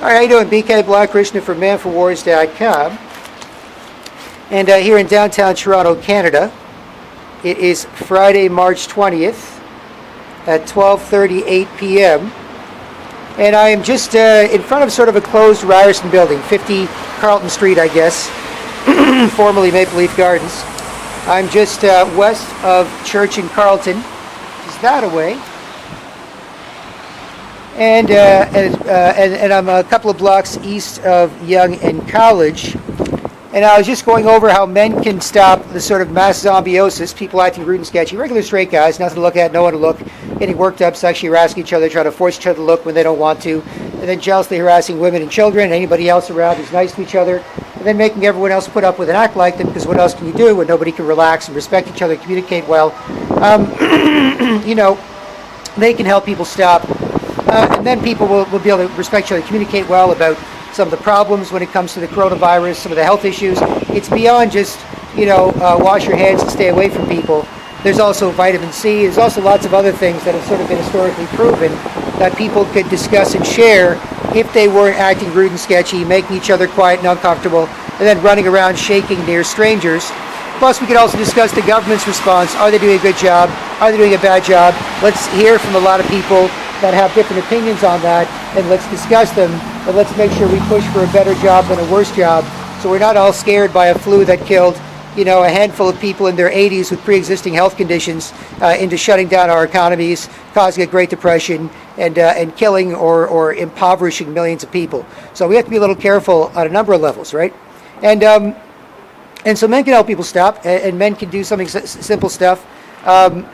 All right, how you doing? BK Blackkrishna from manforwars.com. And here in downtown Toronto, Canada, it is Friday, March 20th at 12:38 p.m. And I am just in front of sort of a closed Ryerson building, 50 Carleton Street, I guess, formerly Maple Leaf Gardens. I'm just west of Church in Carleton, just that away. And I'm a couple of blocks east of Yonge and College. And I was just going over how men can stop the sort of mass zombiosis, people acting rude and sketchy, regular straight guys, nothing to look at, no one to look, getting worked up, sexually harassing each other, trying to force each other to look when they don't want to, and then jealously harassing women and children, and anybody else around who's nice to each other, and then making everyone else put up with and act like them, because what else can you do when nobody can relax and respect each other, communicate well? You know, they can help people stop, and then people will be able to respect each other, communicate well about some of the problems when it comes to the coronavirus, some of the health issues. It's beyond just, wash your hands and stay away from people. There's also vitamin C. There's also lots of other things that have sort of been historically proven that people could discuss and share if they weren't acting rude and sketchy, making each other quiet and uncomfortable, and then running around shaking near strangers. Plus, we could also discuss the government's response. Are they doing a good job? Are they doing a bad job? Let's hear from a lot of people that have different opinions on that, and let's discuss them, and let's make sure we push for a better job than a worse job, so we're not all scared by a flu that killed, a handful of people in their 80s with pre-existing health conditions into shutting down our economies, causing a Great Depression, and killing or impoverishing millions of people. So we have to be a little careful on a number of levels, right? And so men can help people stop, and men can do something simple stuff. When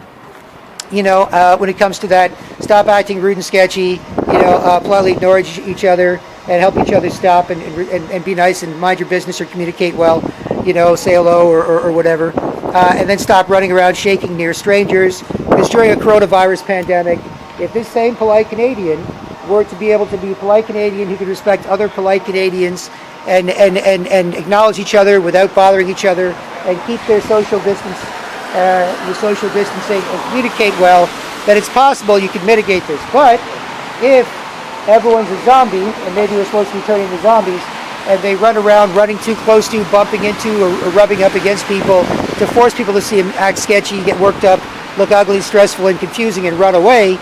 it comes to that, stop acting rude and sketchy, politely ignore each other and help each other stop and be nice and mind your business or communicate well, say hello or whatever. And then stop running around shaking near strangers. Because during a coronavirus pandemic, if this same polite Canadian were to be able to be a polite Canadian who could respect other polite Canadians and acknowledge each other without bothering each other and keep their social distance, social distancing, and communicate well, then it's possible you could mitigate this. But if everyone's a zombie, and maybe we're supposed to be turning into zombies, and they run around running too close to, bumping into, or rubbing up against people to force people to see them act sketchy, get worked up, look ugly, stressful, and confusing, and run away,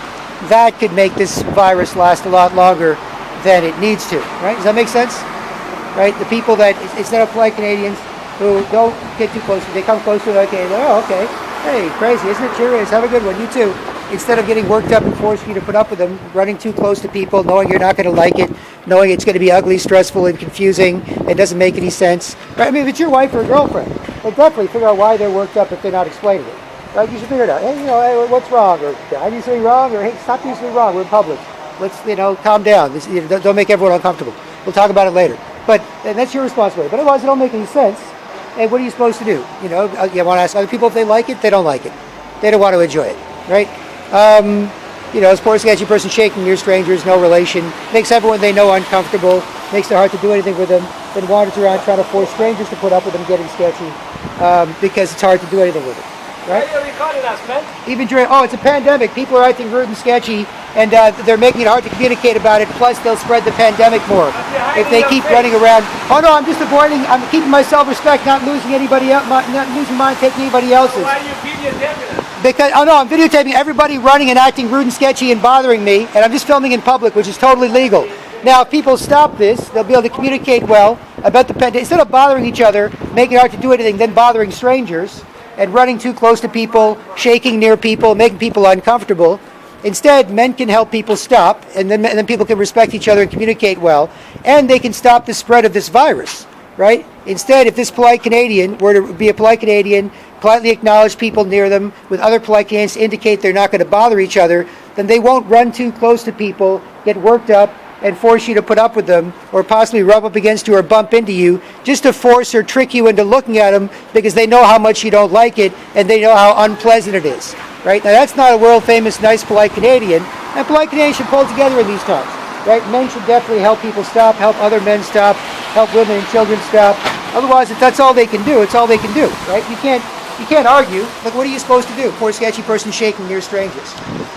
that could make this virus last a lot longer than it needs to, right? Does that make sense? Right? The people that, instead of polite Canadians, who don't get too close, they come close to it, okay, oh, okay, hey, crazy, isn't it? Cheers, have a good one, you too. Instead of getting worked up and forcing you to put up with them, running too close to people, knowing you're not going to like it, knowing it's going to be ugly, stressful, and confusing, it doesn't make any sense. Right? I mean, if it's your wife or girlfriend, then definitely figure out why they're worked up if they're not explaining it. Right? You should figure it out. Hey, hey, what's wrong? Or did I do something wrong? Or hey, stop doing something wrong. We're in public. Let's, calm down. Don't make everyone uncomfortable. We'll talk about it later. But that's your responsibility. But otherwise, it don't make any sense. And what are you supposed to do? You want to ask other people if they like it? They don't like it. They don't want to enjoy it, right? This poor sketchy person shaking near strangers, no relation, makes everyone they know uncomfortable, makes it hard to do anything with them, then wanders around trying to force strangers to put up with them getting sketchy because it's hard to do anything with them, right? Why are you recording us, man? Even during, it's a pandemic, people are acting rude and sketchy, and they're making it hard to communicate about it, plus they'll spread the pandemic more. If they keep running around, I'm just avoiding, I'm keeping my self-respect, not losing anybody else, not losing mine, taking anybody else's. Why are you videotaping us? Because, I'm videotaping everybody running and acting rude and sketchy and bothering me, and I'm just filming in public, which is totally legal. Now, if people stop this, they'll be able to communicate well about the pandemic. Instead of bothering each other, making it hard to do anything, then bothering strangers, and running too close to people, shaking near people, making people uncomfortable. Instead, men can help people stop, and then people can respect each other and communicate well, and they can stop the spread of this virus, right? Instead, if this polite Canadian were to be a polite Canadian, politely acknowledge people near them with other polite Canadians to indicate they're not going to bother each other, then they won't run too close to people, get worked up, and force you to put up with them, or possibly rub up against you or bump into you, just to force or trick you into looking at them because they know how much you don't like it, and they know how unpleasant it is. Right? Now that's not a world-famous, nice, polite Canadian, and polite Canadians should pull together in these times. Right? Men should definitely help people stop, help other men stop, help women and children stop. Otherwise, if that's all they can do, it's all they can do. Right? You can't You can't argue. Like, what are you supposed to do? Poor sketchy person shaking near strangers.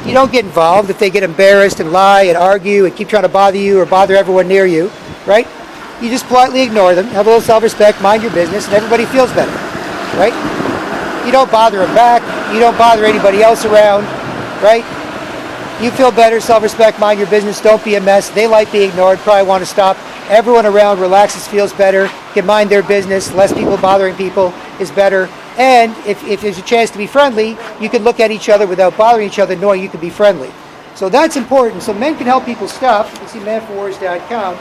You don't get involved if they get embarrassed and lie and argue and keep trying to bother you or bother everyone near you, right? You just politely ignore them, have a little self-respect, mind your business, and everybody feels better, right? You don't bother them back. You don't bother anybody else around, right? You feel better, self-respect, mind your business, don't be a mess. They like being ignored, probably want to stop. Everyone around relaxes, feels better, can mind their business, less people bothering people is better. And if there's a chance to be friendly, you can look at each other without bothering each other, knowing you can be friendly. So that's important. So men can help people stop. You can see manforwars.com,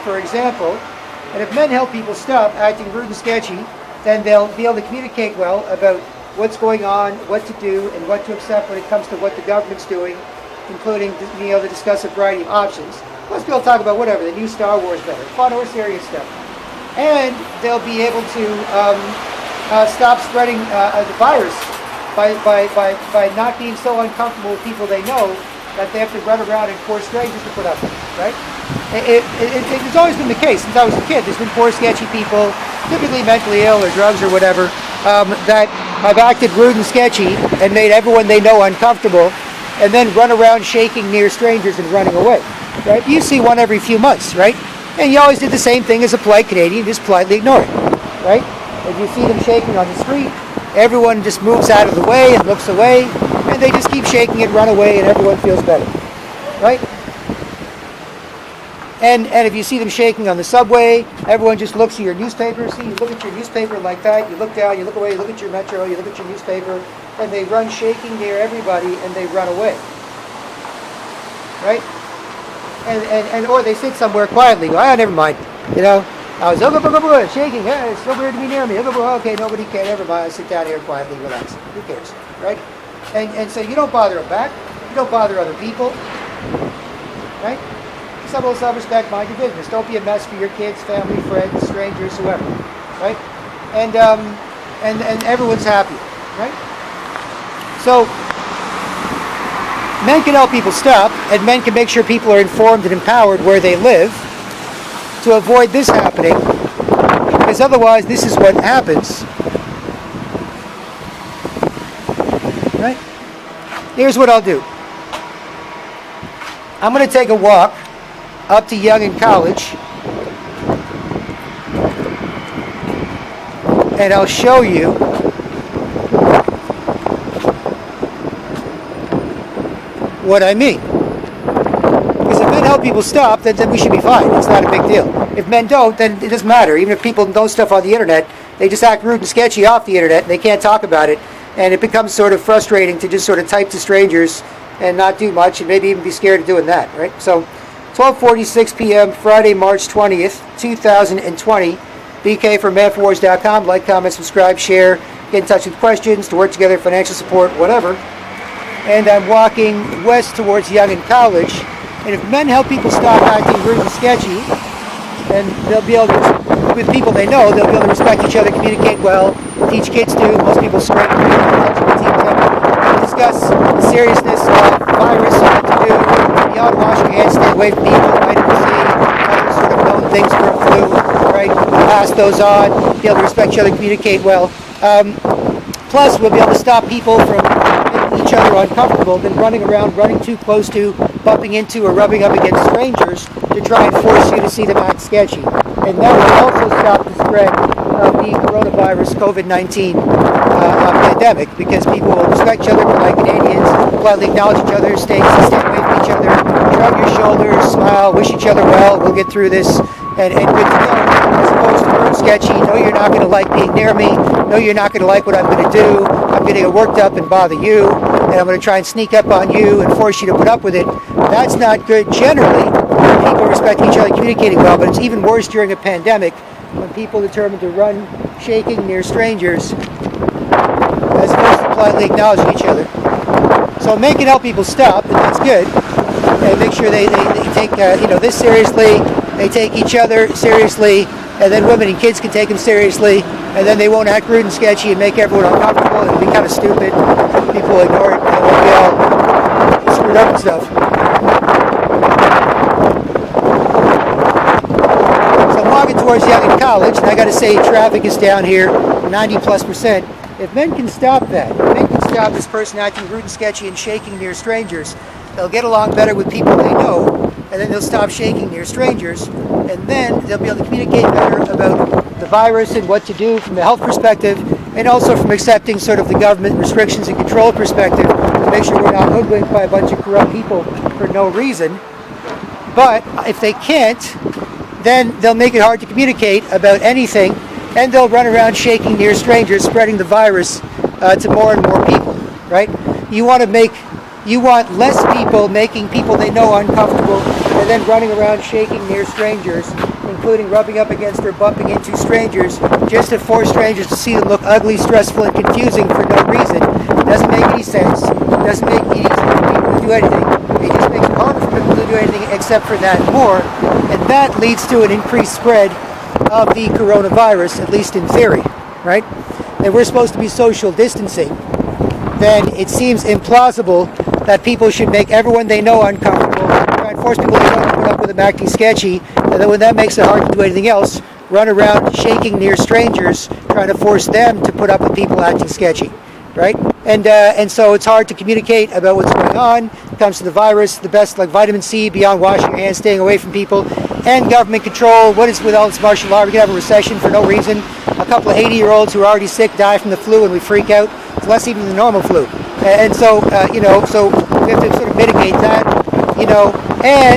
for example. And if men help people stop acting rude and sketchy, then they'll be able to communicate well about what's going on, what to do, and what to accept when it comes to what the government's doing, including being able to discuss a variety of options. Plus, be able to talk about whatever, the new Star Wars better, fun or serious stuff. And they'll be able to stop spreading the virus by not being so uncomfortable with people they know that they have to run around and force strangers to put up with, right? It's always been the case since I was a kid. There's been poor, sketchy people, typically mentally ill or drugs or whatever, that have acted rude and sketchy and made everyone they know uncomfortable, and then run around shaking near strangers and running away, right? You see one every few months, right? And you always did the same thing as a polite Canadian, just politely ignore it, right? If you see them shaking on the street, everyone just moves out of the way and looks away, and they just keep shaking and run away, and everyone feels better, right? And if you see them shaking on the subway, everyone just looks at your newspaper. See, you look at your newspaper like that, you look down, you look away, you look at your metro, you look at your newspaper, and they run shaking near everybody, and they run away, right? And or they sit somewhere quietly, go, never mind, you know. I was shaking, hey, it's so weird to be near me. Okay, nobody cares, never mind, I sit down here quietly, relax. Who cares, right? And so you don't bother them back, you don't bother other people, right? Some little self-respect, mind your business. Don't be a mess for your kids, family, friends, strangers, whoever, right? And everyone's happy, right? So men can help people stop, and men can make sure people are informed and empowered where they live to avoid this happening, because otherwise this is what happens, right? Here's what I'll do. I'm going to take a walk up to Yonge College, and I'll show you what I mean. Because if men help people stop, then we should be fine. It's not a big deal. If men don't, then it doesn't matter. Even if people know stuff on the internet, they just act rude and sketchy off the internet, and they can't talk about it, and it becomes sort of frustrating to just sort of type to strangers and not do much, and maybe even be scared of doing that, right? So 12:46 p.m. Friday, March 20th, 2020. BK from manforwars.com. Like, comment, subscribe, share, get in touch with questions, to work together, financial support, whatever. And I'm walking west towards Yonge College. And if men help people stop acting rude and sketchy, then they'll be able to, with people they know, they'll be able to respect each other, communicate well, teach kids to. Most people scream, discuss the seriousness of the virus, what to do, beyond wash your hands, stay away from people, vitamin C, other sort of known things for a flu, right? Pass those on, be able to respect each other, communicate well. Plus, we'll be able to stop people from making each other uncomfortable, then running around, running too close to, bumping into, or rubbing up against strangers to try and force you to see them act sketchy. And that will also stop the spread of the coronavirus, Covid-19 pandemic, because people will respect each other, like Canadians, politely acknowledge each other, stay away from each other, shrug your shoulders, smile, wish each other well, we'll get through this, and good to go, as opposed to rude, sketchy, no, you're not going to like being near me, no, you're not going to like what I'm going to do, I'm going to get worked up and bother you, and I'm going to try and sneak up on you and force you to put up with it. That's not good generally, when people respect each other, communicating well, but it's even worse during a pandemic, when people determine to run shaking near strangers, as opposed to politely acknowledging each other. So men can help people stop, and that's good, and make sure they take this seriously, they take each other seriously, and then women and kids can take them seriously, and then they won't act rude and sketchy and make everyone uncomfortable, and it'll be kind of stupid. People will ignore it, and they'll be all screwed up and stuff. So I'm walking towards Yonge College, and I got to say traffic is down here 90+%. If men can stop that, if men can stop this person acting rude and sketchy and shaking near strangers, they'll get along better with people they know, and then they'll stop shaking near strangers, and then they'll be able to communicate better about the virus and what to do from the health perspective, and also from accepting sort of the government restrictions and control perspective to make sure we're not hoodwinked by a bunch of corrupt people for no reason. But if they can't, then they'll make it hard to communicate about anything, and they'll run around shaking near strangers, spreading the virus to more and more people, right? You want less people making people they know uncomfortable, and then running around shaking near strangers, including rubbing up against or bumping into strangers, just to force strangers to see them look ugly, stressful, and confusing for no reason. It doesn't make any sense. It doesn't make it easy for people to do anything. It just makes it harder for people to do anything except for that more, and that leads to an increased spread of the coronavirus, at least in theory, right? And we're supposed to be social distancing, then it seems implausible that people should make everyone they know uncomfortable, try and force people they know to put up with them acting sketchy, and then when that makes it hard to do anything else, run around shaking near strangers, trying to force them to put up with people acting sketchy, right? And so it's hard to communicate about what's going on. It comes to the virus, the best, like vitamin C, beyond washing your hands, staying away from people, and government control. What is with all this martial law? We're going to have a recession for no reason. A couple of 80-year-olds who are already sick die from the flu, and we freak out. It's less even than the normal flu. And so, so we have to sort of mitigate that, and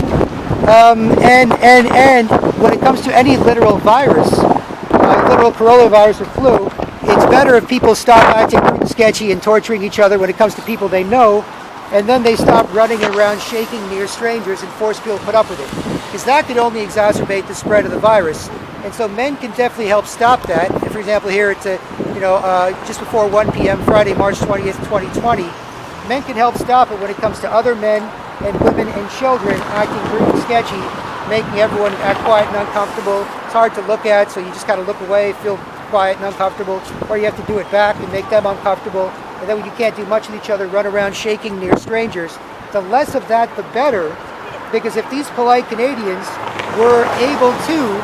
when it comes to any literal virus, literal coronavirus or flu, it's better if people stop acting rude and sketchy and torturing each other when it comes to people they know, and then they stop running around shaking near strangers and force people to put up with it. Because that could only exacerbate the spread of the virus. And so men can definitely help stop that. And for example, here it's just before 1 p.m. Friday, March 20th, 2020, men can help stop it when it comes to other men and women and children acting rude and sketchy, making everyone act quiet and uncomfortable. It's hard to look at, so you just kind of look away, feel quiet and uncomfortable, or you have to do it back and make them uncomfortable. And then when you can't do much with each other, run around shaking near strangers. The less of that, the better, because if these polite Canadians were able to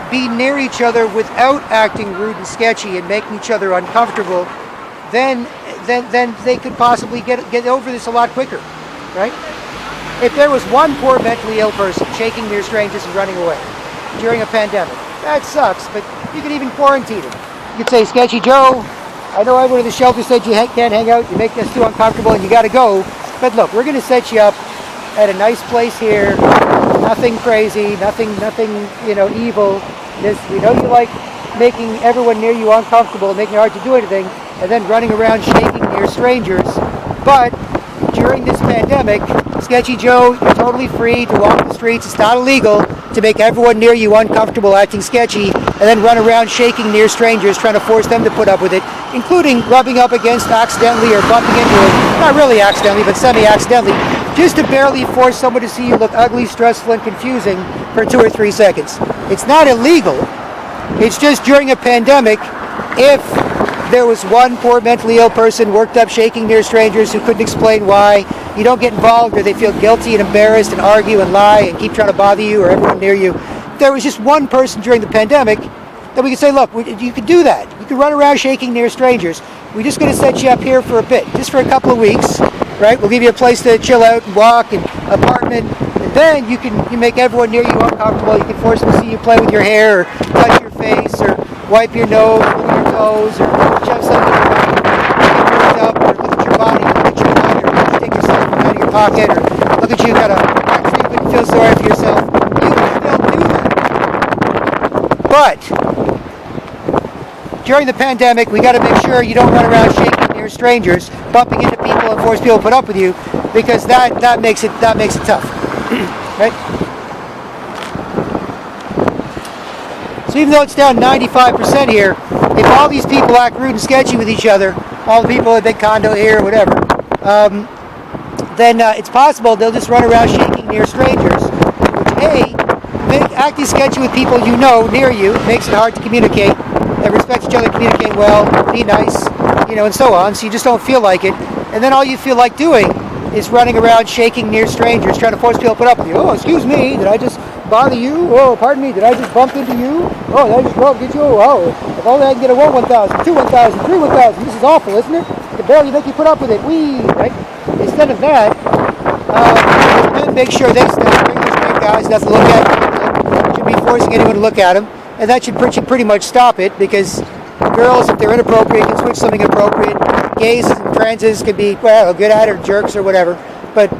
be near each other without acting rude and sketchy and making each other uncomfortable, then they could possibly get over this a lot quicker, right? If there was one poor mentally ill person shaking near strangers and running away during a pandemic, that sucks, but you could even quarantine him. You could say, Sketchy Joe, I know everyone in the shelter said you can't hang out, you make us too uncomfortable and you gotta go, but look, we're gonna set you up at a nice place here, nothing crazy, nothing evil. We know you like making everyone near you uncomfortable, making it hard to do anything, and then running around shaking near strangers. But during this pandemic, Sketchy Joe, you're totally free to walk the streets. It's not illegal to make everyone near you uncomfortable acting sketchy and then run around shaking near strangers, trying to force them to put up with it, including rubbing up against accidentally or bumping into them, not really accidentally, but semi-accidentally, just to barely force someone to see you look ugly, stressful, and confusing for 2 or 3 seconds. It's not illegal. It's just during a pandemic, if there was one poor mentally ill person worked up shaking near strangers who couldn't explain why, you don't get involved or they feel guilty and embarrassed and argue and lie and keep trying to bother you or everyone near you. If there was just one person during the pandemic, then we could say, look, you could do that. You could run around shaking near strangers. We're just going to set you up here for a bit, just for a couple of weeks, right? We'll give you a place to chill out and walk and apartment, and then you make everyone near you uncomfortable. You can force them to see you play with your hair or touch your face or wipe your nose, look at your toes, or shove something in your mouth, up, or look at your body, look at your body, or take your cell phone out of your pocket, or look at you kind of act stupid and feel sorry for yourself. You can still do that. But during the pandemic, we got to make sure you don't run around shaking near strangers, bumping into people, and force people to put up with you, because that makes it tough, right? So even though it's down 95% here, if all these people act rude and sketchy with each other, all the people in the big condo here or whatever, then it's possible they'll just run around shaking near strangers, which acting sketchy with people you know near you makes it hard to communicate, and respect each other, communicate well, be nice, and so on, so you just don't feel like it. And then all you feel like doing is running around shaking near strangers, trying to force people to put up with you. Oh, excuse me, did I just bother you? Oh, pardon me, did I just bump into you? Oh, did I just go up and get you? Oh, if only I can get a 1,000, 2,000, 3,000. This is awful, isn't it? The barely make you put up with it. Wee, right? Instead of that, make sure they stop. Bring these great guys, nothing to look at. Should be forcing anyone to look at them, and that should pretty much stop it, because girls, if they're inappropriate, can switch something appropriate. Gays and transes can be, well, good at it, or jerks or whatever. But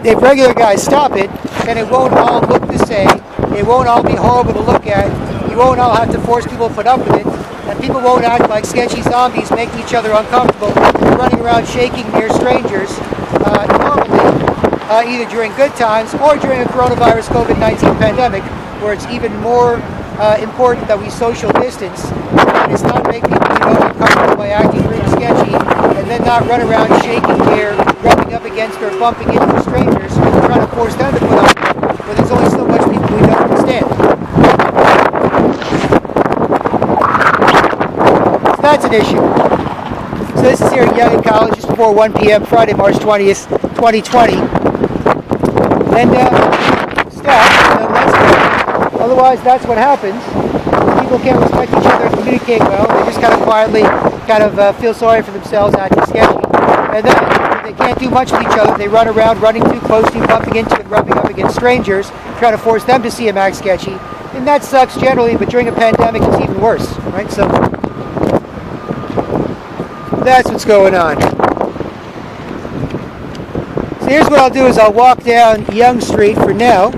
if regular guys stop it, then it won't all look the same. It won't all be horrible to look at. You won't all have to force people to put up with it. And people won't act like sketchy zombies, making each other uncomfortable, running around shaking near strangers, normally, either during good times or during a coronavirus COVID-19 pandemic, where it's even more important that we social distance, and it's not make people uncomfortable by acting really sketchy, and then not run around shaking near, rubbing up against or bumping into strangers, trying to force them to put up with it, but there's only so much people we don't understand. So that's an issue. So this is here at Yonge College, just before 1 p.m. Friday, March 20th, 2020. And that's good. Otherwise, that's what happens. People can't respect each other and communicate well. They just kind of quietly feel sorry for themselves, acting sketchy. And then, if they can't do much with each other, they run around running too close to, bumping into and rubbing up against strangers, trying to force them to see them act sketchy. And that sucks generally, but during a pandemic, it's even worse, right? So that's what's going on. So here's what I'll do is I'll walk down Yonge Street for now.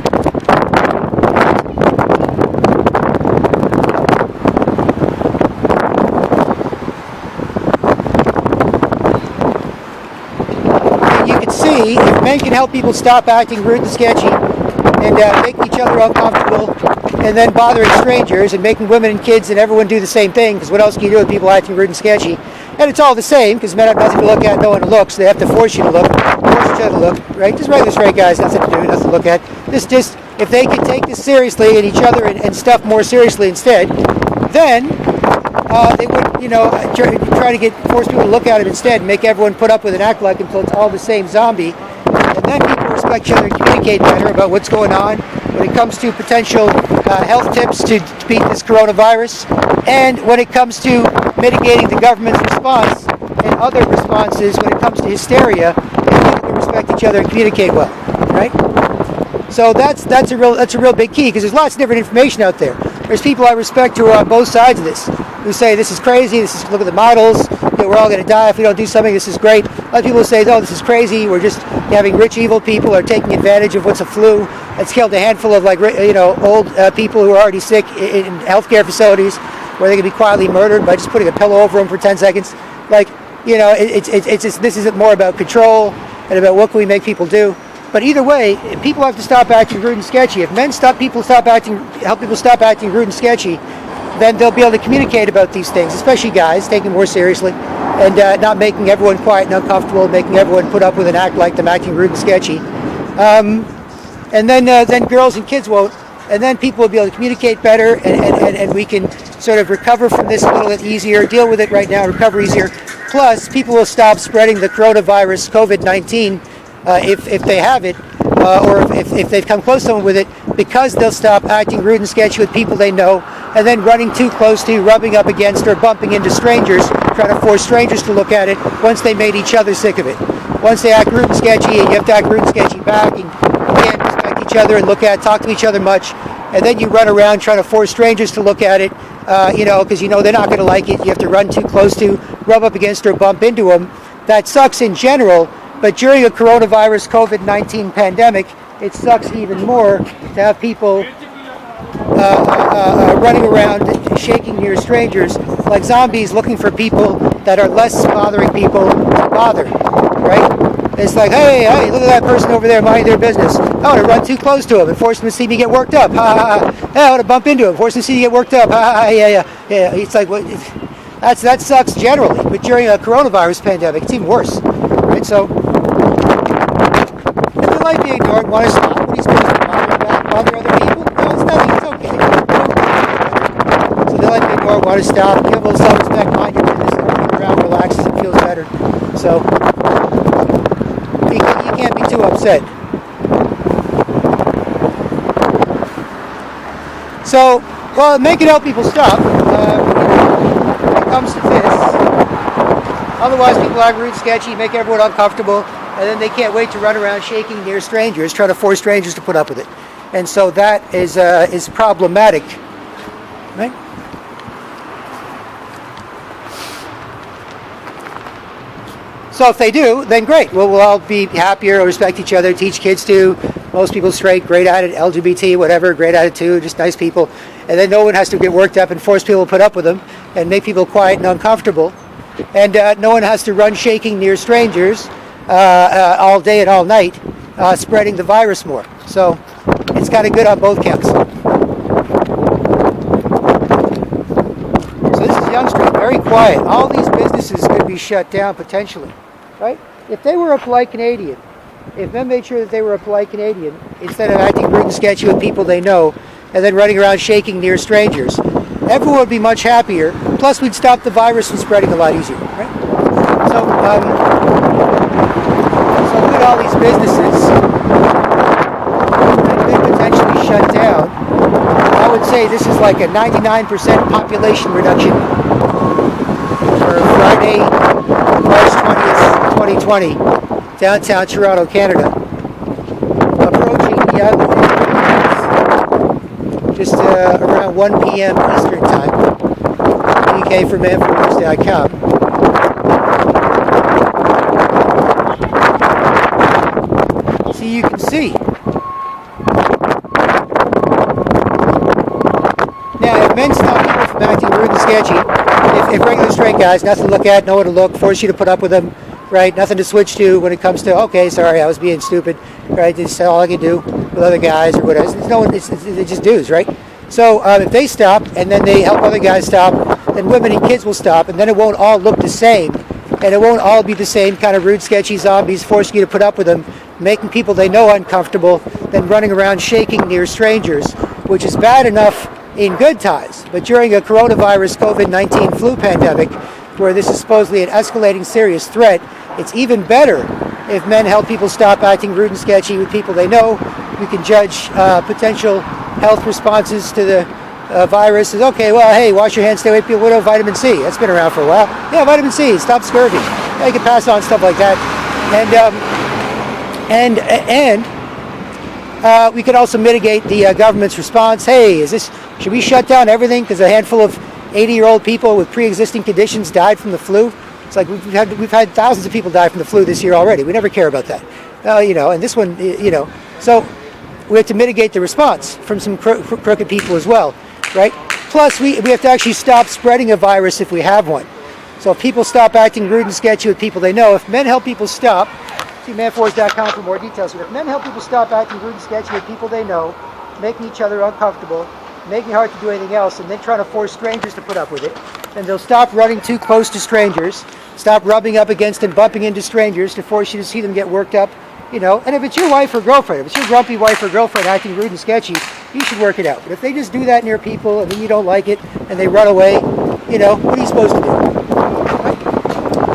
And you can see if men can help people stop acting rude and sketchy and making each other uncomfortable and then bothering strangers and making women and kids and everyone do the same thing, because what else can you do with people acting rude and sketchy? And it's all the same, because men have nothing to look at, no one to look, so they have to force you to look, force each other to look, right? Just regular straight guys, nothing to do, nothing to look at. Just if they can take this seriously and each other and stuff more seriously instead, then they would, try to force people to look at it instead and make everyone put up with and act like until it's all the same zombie. And then people respect each other and communicate better about what's going on when it comes to potential health tips to beat this coronavirus, and when it comes to mitigating the government's response and other responses when it comes to hysteria, and people can respect each other and communicate well, right? So that's a real big key, because there's lots of different information out there. There's people I respect who are on both sides of this, who say this is crazy, look at the models, we're all going to die if we don't do something, this is great. Other people say, oh, this is crazy, we're just having rich, evil people are taking advantage of what's a flu. It's killed a handful of old people who are already sick in healthcare facilities, where they can be quietly murdered by just putting a pillow over them for 10 seconds. This isn't more about control and about what can we make people do. But either way, people have to stop acting rude and sketchy. If men help people stop acting rude and sketchy, then they'll be able to communicate about these things, especially guys, taking it more seriously, and not making everyone quiet and uncomfortable, making everyone put up with and act like them acting rude and sketchy. And then girls and kids won't, and then people will be able to communicate better, and we can sort of recover from this a little bit easier, deal with it right now, recover easier. Plus, people will stop spreading the coronavirus, COVID-19, if they have it, or if they've come close to someone with it, because they'll stop acting rude and sketchy with people they know, and then running too close to, rubbing up against, or bumping into strangers, trying to force strangers to look at it once they made each other sick of it. Once they act rude and sketchy, and you have to act rude and sketchy back, and you can't respect each other and talk to each other much, and then you run around trying to force strangers to look at it, because they're not going to like it. You have to run too close to, rub up against, or bump into them. That sucks in general, but during a coronavirus COVID-19 pandemic, it sucks even more to have people running around shaking near strangers like zombies, looking for people that are less bothering people to bother, right? It's like, hey, look at that person over there minding their business. I want to run too close to him and force him to see me get worked up. Ha, ha, ha. Hey, I want to bump into him, force him to see me get worked up. Ha, ha, ha. Yeah. It's like, that sucks generally, but during a coronavirus pandemic, it's even worse, right? So, if they like being ignored, want to stop, what are you supposed to do? Bother other people? No, it's nothing. It's okay. So they like being ignored, want to stop, give a little self-respect, mind your business, everything around relaxes and feels better. So you 100%. So, well, make it help people stop. When it comes to this, otherwise people are rude, sketchy, make everyone uncomfortable, and then they can't wait to run around shaking near strangers, trying to force strangers to put up with it. And so that is problematic, right? So if they do, then great. Well, we'll all be happier, respect each other, teach kids to. Most people straight, great at it, LGBT, whatever, great at it too, just nice people. And then no one has to get worked up and force people to put up with them and make people quiet and uncomfortable. And no one has to run shaking near strangers all day and all night, spreading the virus more. So it's kind of good on both counts. So this is Yonge Street, very quiet. All these businesses could be shut down potentially, right? If they were a polite Canadian, if men made sure that they were a polite Canadian, instead of acting rude and sketchy with people they know, and then running around shaking near strangers, everyone would be much happier. Plus, we'd stop the virus from spreading a lot easier, right? So with all these businesses that could potentially shut down, I would say this is like a 99% population reduction for Friday, March 20th, 2020, downtown Toronto, Canada, approaching the just around 1 p.m. Eastern Time. UK for Manpower.com. See, you can see. Now, if men stop people from acting rude and sketchy, if regular straight guys, nothing to look at, nowhere to look, force you to put up with them, right? Nothing to switch to when it comes to, okay, sorry, I was being stupid, right? This is all I can do with other guys or whatever. It's just dudes, right? So if they stop and then they help other guys stop, then women and kids will stop, and then it won't all look the same, and it won't all be the same kind of rude, sketchy zombies forcing you to put up with them, making people they know uncomfortable, then running around shaking near strangers, which is bad enough in good times. But during a coronavirus COVID-19 flu pandemic, where this is supposedly an escalating serious threat, it's even better if men help people stop acting rude and sketchy with people they know. We can judge potential health responses to the virus as, okay, well, hey, wash your hands, stay away from people. What about vitamin C? That's been around for a while. Yeah, vitamin C, stop scurvy. Yeah, you can pass on stuff like that. And we could also mitigate the government's response. Hey, should we shut down everything because a handful of 80-year-old people with pre-existing conditions died from the flu? It's like we've had thousands of people die from the flu this year already. We never care about that. And this one, so we have to mitigate the response from some crooked people as well, right? Plus, we have to actually stop spreading a virus if we have one. So if people stop acting rude and sketchy with people they know, if men help people stop, see manforce.com for more details here. If men help people stop acting rude and sketchy with people they know, making each other uncomfortable, making it hard to do anything else, and then trying to force strangers to put up with it, then they'll stop running too close to strangers, stop rubbing up against and bumping into strangers to force you to see them get worked up, and if it's your wife or girlfriend, if it's your grumpy wife or girlfriend acting rude and sketchy, you should work it out. But if they just do that near people and then you don't like it and they run away, what are you supposed to do? Right?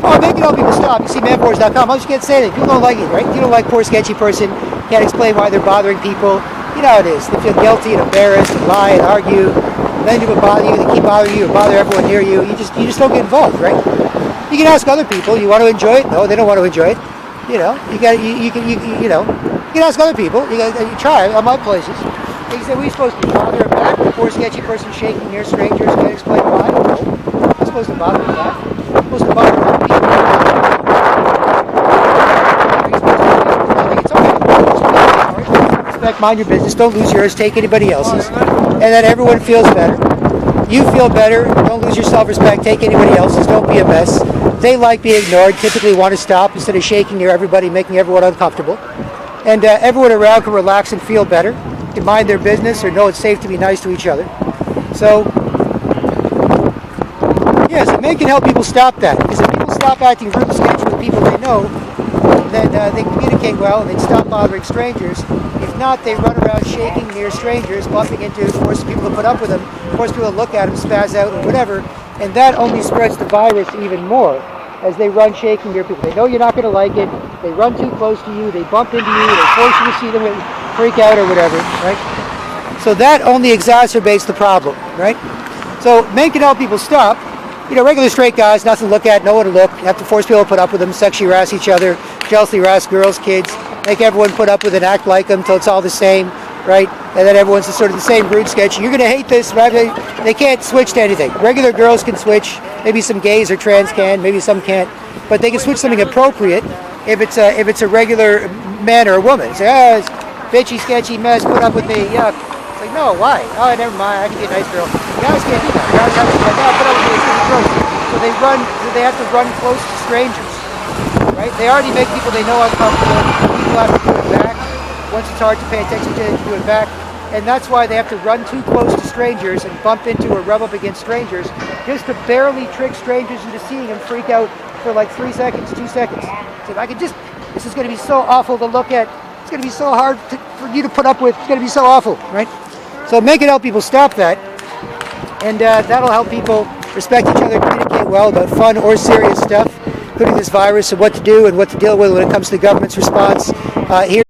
Oh, make it all people stop. You see manforce.com, you can't say anything. People don't like it, right? You don't like poor sketchy person, can't explain why they're bothering people. You know how it is. They feel guilty and embarrassed and lie and argue. And then people bother you, they keep bothering you or bother everyone near you. You just don't get involved, right? You can ask other people, you want to enjoy it? No, they don't want to enjoy it. You can ask other people. You try on my places. They say, we supposed to bother them back? A poor sketchy person shaking near strangers, can't explain why? No. I'm supposed to bother them back. I'm supposed to bother other people. It's okay. Respect, mind your business. Don't lose yours. Take anybody else's. And then everyone feels better. You feel better. Don't lose your self-respect. Take anybody else's. Don't be a mess. They like being ignored, typically want to stop instead of shaking near everybody, making everyone uncomfortable. And everyone around can relax and feel better, can mind their business or know it's safe to be nice to each other. So, yes, men can help people stop that. Because if people stop acting rude and sketchy with people they know, then they communicate well and they stop bothering strangers. If not, they run around shaking near strangers, bumping into, forcing people to put up with them, force people to look at them, spaz out, or whatever. And that only spreads the virus even more. as they run shaking near people. They know you're not going to like it. They run too close to you. They bump into you. They force you to see them freak out or whatever, right? So that only exacerbates the problem, right? So men can help people stop. You know, regular straight guys, nothing to look at, nowhere to look. You have to force people to put up with them, sexually harass each other, jealously harass girls, kids, make everyone put up with and act like them until it's all the same, right? And then everyone's sort of the same rude sketch. You're going to hate this, right? They can't switch to anything. Regular girls can switch. Maybe some gays or trans can. Maybe some can't. But they can switch something appropriate if it's a regular man or a woman. Say, oh, it's bitchy, sketchy mess. Put up with me. Yuck. It's like, no, why? Oh, never mind. I can be a nice girl. Guys can't do that. Guys have to be like, oh, put up with me. It's really gross. So they have to run close to strangers, right? They already make people they know uncomfortable. People have to do it back. Once it's hard to pay attention to it, do it back. And that's why they have to run too close to strangers and bump into or rub up against strangers just to barely trick strangers into seeing them freak out for like 3 seconds, 2 seconds. So if I could just, this is going to be so awful to look at. It's going to be so hard for you to put up with. It's going to be so awful, right? So make it help people stop that. And that'll help people respect each other, communicate well about fun or serious stuff, including this virus and what to do and what to deal with when it comes to the government's response. Here